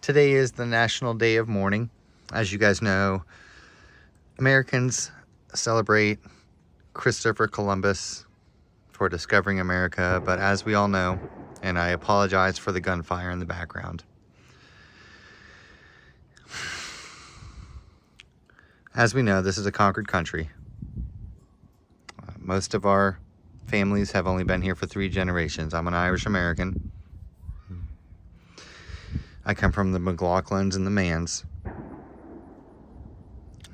Today is the National Day of Mourning. As you guys know, Americans celebrate Christopher Columbus for discovering America, but as we all know, and I apologize for the gunfire in the background, as we know, this is a conquered country. Most of our families have only been here for 3 generations. I'm an Irish American. I come from the McLaughlins and the Manns.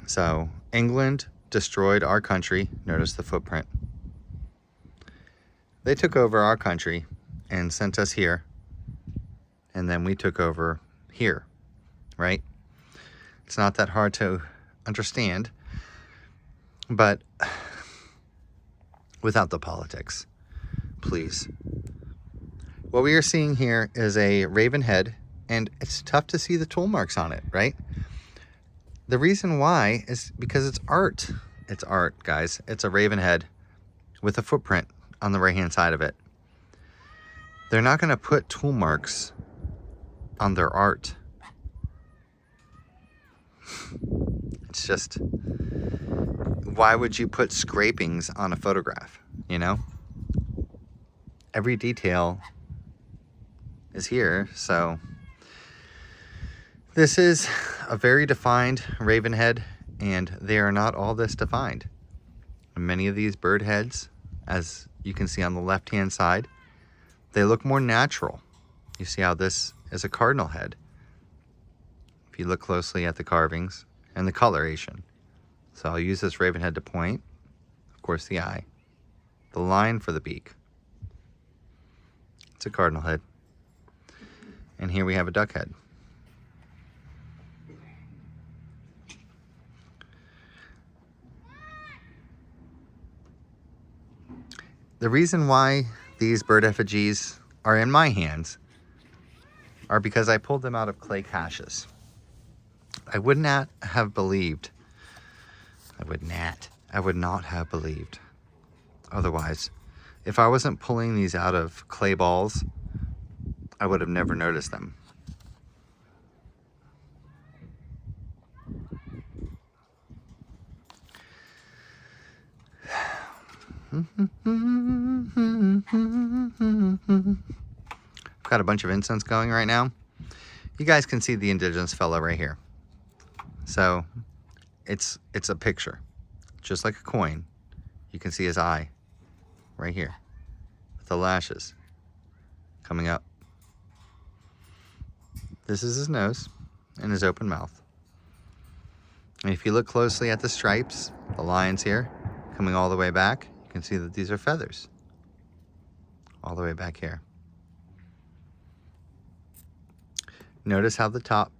So England destroyed our country. Notice the footprint. They took over our country and sent us here. And then we took over here, right? It's not that hard to understand, but without the politics, please. What we are seeing here is a raven head, and it's tough to see the tool marks on it, right? The reason why is because it's art. It's art, guys. It's a raven head with a footprint on the right-hand side of it. They're not going to put tool marks on their art. It's just, why would you put scrapings on a photograph, you know? Every detail is here, so this is a very defined raven head, and they are not all this defined. Many of these bird heads, as you can see on the left-hand side, they look more natural. You see how this is a cardinal head. If you look closely at the carvings and the coloration. So I'll use this raven head to point. Of course, the eye. The line for the beak. It's a cardinal head. And here we have a duck head. The reason why these bird effigies are in my hands are because I pulled them out of clay caches. I would not have believed otherwise. If I wasn't pulling these out of clay balls, I would have never noticed them. I've got a bunch of incense going right now. You guys can see the indigenous fella right here. So it's a picture, just like a coin. You can see his eye right here with the lashes coming up. This is his nose and his open mouth. And if you look closely at the stripes, the lines here coming all the way back, you can see that these are feathers all the way back here. Notice how the top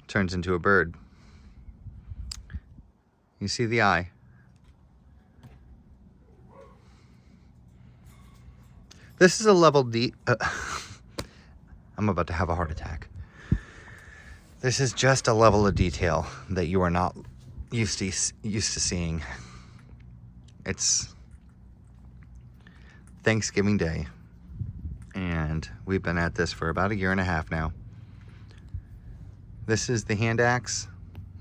turns into a bird. You see the eye. This is a level D. I'm about to have a heart attack. This is just a level of detail that you are not used to seeing. It's Thanksgiving Day, and we've been at this for about 1.5 years now. This is the hand axe,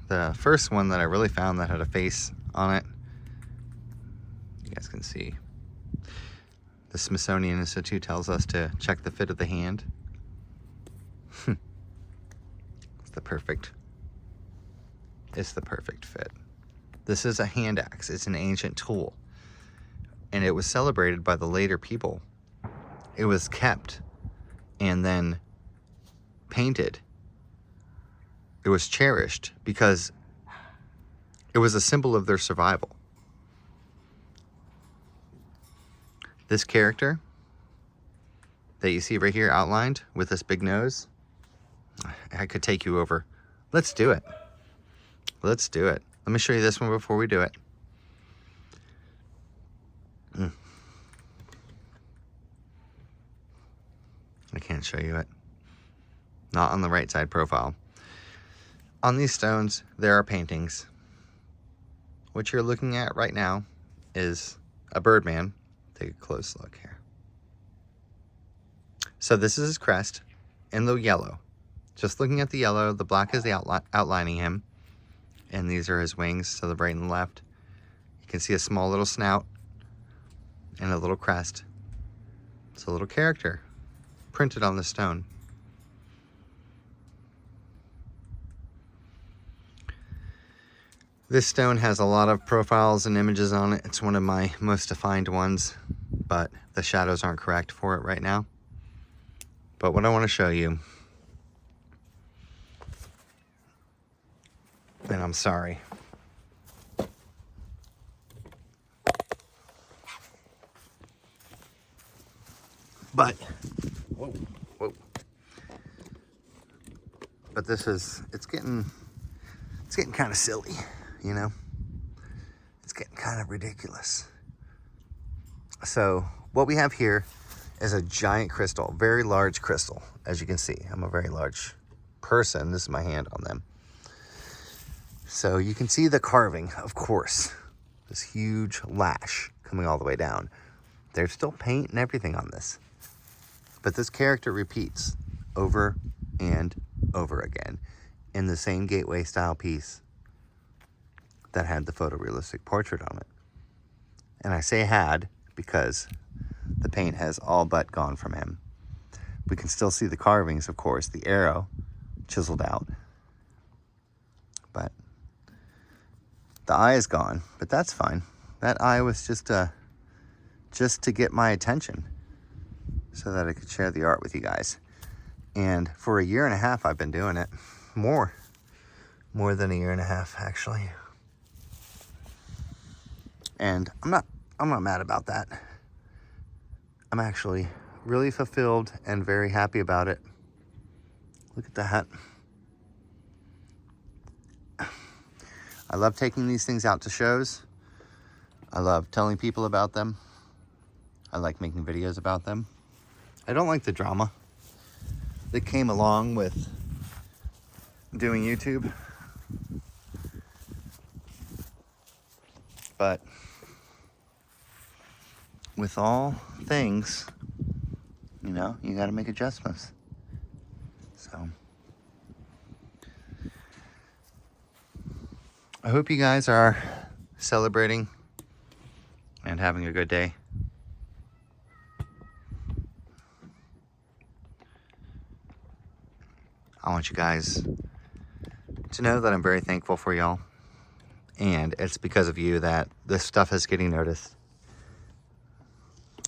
the first one that I really found that had a face on it. You guys can see. The Smithsonian Institute tells us to check the fit of the hand. It's the perfect fit. This is a hand axe. It's an ancient tool. And it was celebrated by the later people. It was kept and then painted. It was cherished because it was a symbol of their survival. This character that you see right here outlined with this big nose, I could take you over. Let's do it. Let's do it. Let me show you this one before we do it. I can't show you it. Not on the right side profile. On these stones, there are paintings. What you're looking at right now is a birdman. Take a close look here. So this is his crest in the yellow. Just looking at the yellow, the black is the outlining him. And these are his wings to the right and left. You can see a small little snout and a little crest. It's a little character printed on the stone. This stone has a lot of profiles and images on it. It's one of my most defined ones, but the shadows aren't correct for it right now. But what I want to show you, and I'm sorry, but whoa. But this is, it's getting kind of silly, you know? It's getting kind of ridiculous. So what we have here is a giant crystal, very large crystal. As you can see, I'm a very large person. This is my hand on them. So you can see the carving, of course, this huge lash coming all the way down. There's still paint and everything on this. But this character repeats over and over again in the same gateway style piece that had the photorealistic portrait on it. And I say had because the paint has all but gone from him. We can still see the carvings, of course, the arrow chiseled out. But the eye is gone, but that's fine. That eye was just to get my attention so that I could share the art with you guys. And for 1.5 years, I've been doing it. More than 1.5 years, actually. And I'm not mad about that. I'm actually really fulfilled and very happy about it. Look at that. I love taking these things out to shows. I love telling people about them. I like making videos about them. I don't like the drama that came along with doing YouTube. But with all things, you know, you got to make adjustments. So I hope you guys are celebrating and having a good day. I want you guys to know that I'm very thankful for y'all. And it's because of you that this stuff is getting noticed.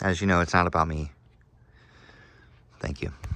As you know, it's not about me. Thank you.